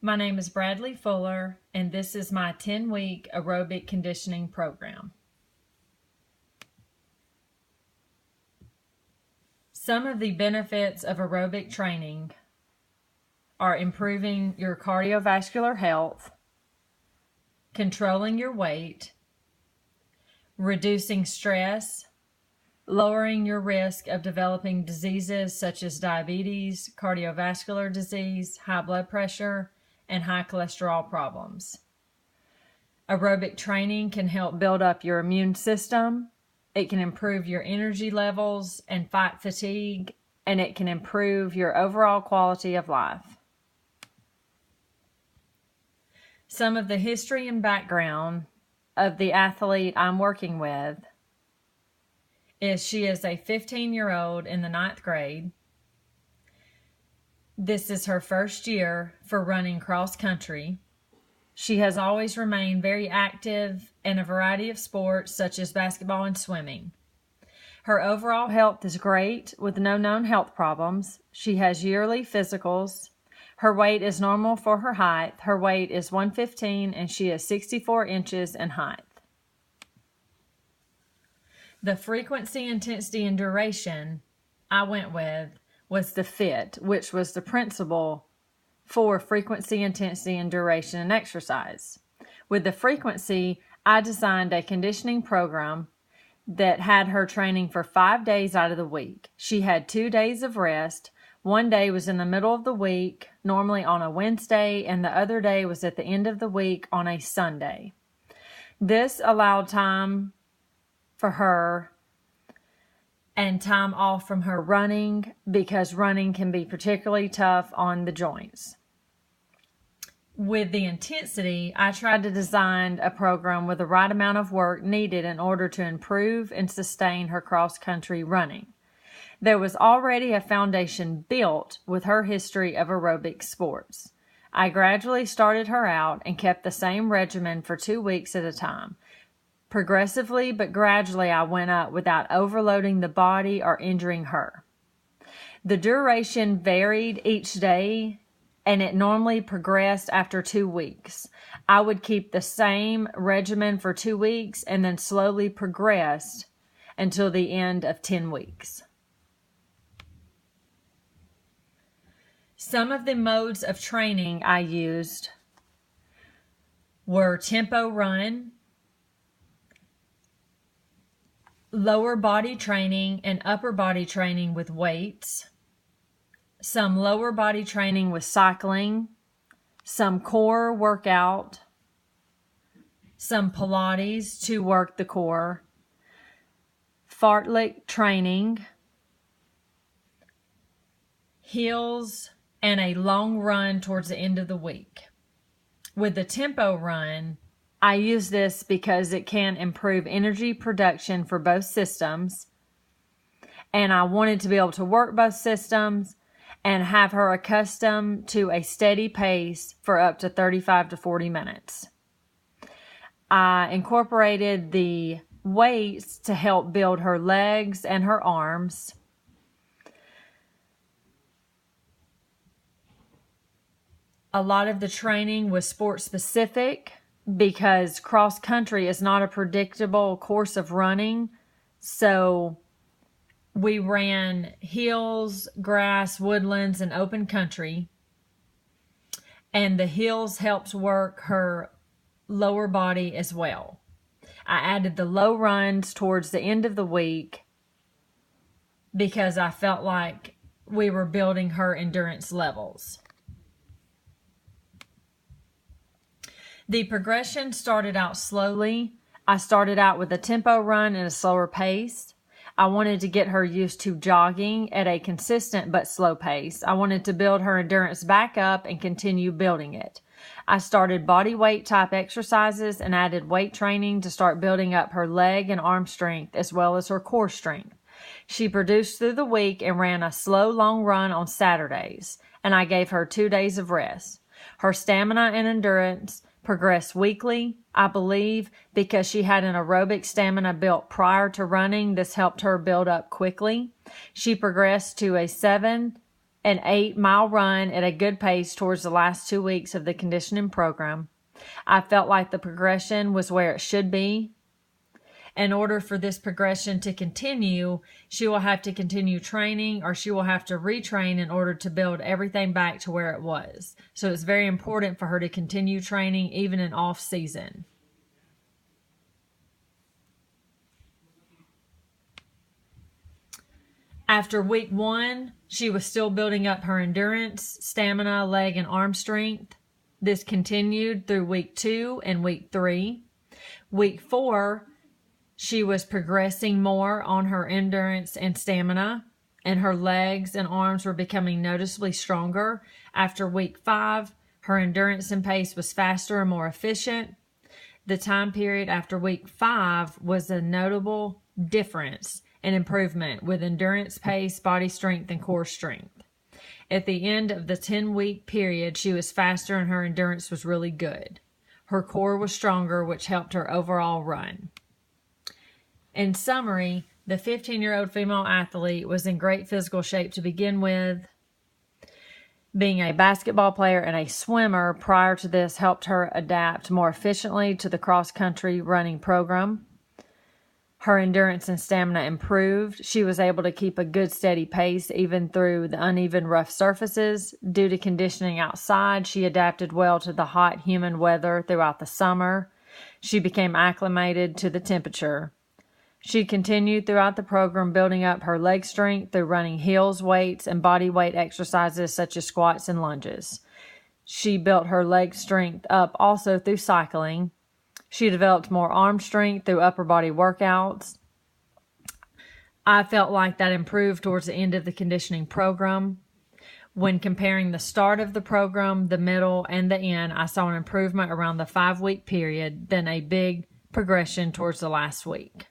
My name is Bradley Fuller, and this is my 10-week aerobic conditioning program. Some of the benefits of aerobic training are improving your cardiovascular health, controlling your weight, reducing stress, lowering your risk of developing diseases such as diabetes, cardiovascular disease, high blood pressure, and high cholesterol problems. Aerobic training can help build up your immune system. It can improve your energy levels and fight fatigue, and it can improve your overall quality of life. Some of the history and background of the athlete I'm working with is she is a 15-year-old in the 9th grade. This is her first year for running cross country. She has always remained very active in a variety of sports such as basketball and swimming. Her overall health is great with no known health problems. She has yearly physicals. Her weight is normal for her height. Her weight is 115 and she is 64 inches in height. The frequency, intensity, and duration I went with was the FIT, which was the principle for frequency, intensity, and duration in exercise. With the frequency, I designed a conditioning program that had her training for 5 days out of the week. She had 2 days of rest. One day was in the middle of the week, normally on a Wednesday, and the other day was at the end of the week on a Sunday. This allowed time for her and time off from her running because running can be particularly tough on the joints. With the intensity, I tried to design a program with the right amount of work needed in order to improve and sustain her cross-country running. There was already a foundation built with her history of aerobic sports. I gradually started her out and kept the same regimen for 2 weeks at a time. Progressively but gradually, I went up without overloading the body or injuring her. The duration varied each day, and it normally progressed after 2 weeks. I would keep the same regimen for 2 weeks and then slowly progressed until the end of 10 weeks. Some of the modes of training I used were tempo run, lower body training and upper body training with weights, some lower body training with cycling, some core workout, some Pilates to work the core, fartlek training, hills, and a long run towards the end of the week. With the tempo run, I use this because it can improve energy production for both systems, and I wanted to be able to work both systems and have her accustomed to a steady pace for up to 35 to 40 minutes. I incorporated the weights to help build her legs and her arms. A lot of the training was sport specific because cross country is not a predictable course of running. So we ran hills, grass, woodlands, and open country. And the hills helps work her lower body as well. I added the low runs towards the end of the week because I felt like we were building her endurance levels. The progression started out slowly. I started out with a tempo run at a slower pace. I wanted to get her used to jogging at a consistent but slow pace. I wanted to build her endurance back up and continue building it. I started body weight type exercises and added weight training to start building up her leg and arm strength as well as her core strength. She produced through the week and ran a slow long run on Saturdays, and I gave her 2 days of rest. Her stamina and endurance progressed weekly, I believe, because she had an aerobic stamina built prior to running. This helped her build up quickly. She progressed to a 7 an 8-mile run at a good pace towards the last 2 weeks of the conditioning program. I felt like the progression was where it should be. In order for this progression to continue, she will have to continue training, or she will have to retrain in order to build everything back to where it was. So it's very important for her to continue training even in off season. After week 1, she was still building up her endurance, stamina, leg, and arm strength. This continued through week 2 and week 3. Week 4, she was progressing more on her endurance and stamina, and her legs and arms were becoming noticeably stronger. After week 5, her endurance and pace was faster and more efficient. The time period after week 5 was a notable difference and improvement with endurance, pace, body strength, and core strength. At the end of the 10-week period, she was faster and her endurance was really good. Her core was stronger, which helped her overall run. In summary, the 15-year-old female athlete was in great physical shape to begin with. Being a basketball player and a swimmer prior to this helped her adapt more efficiently to the cross-country running program. Her endurance and stamina improved. She was able to keep a good steady pace even through the uneven rough surfaces. Due to conditioning outside, she adapted well to the hot, humid weather throughout the summer. She became acclimated to the temperature. She continued throughout the program building up her leg strength through running hills, weights, and body weight exercises such as squats and lunges. She built her leg strength up also through cycling. She developed more arm strength through upper body workouts. I felt like that improved towards the end of the conditioning program. When comparing the start of the program, the middle, and the end, I saw an improvement around the 5-week period, then a big progression towards the last week.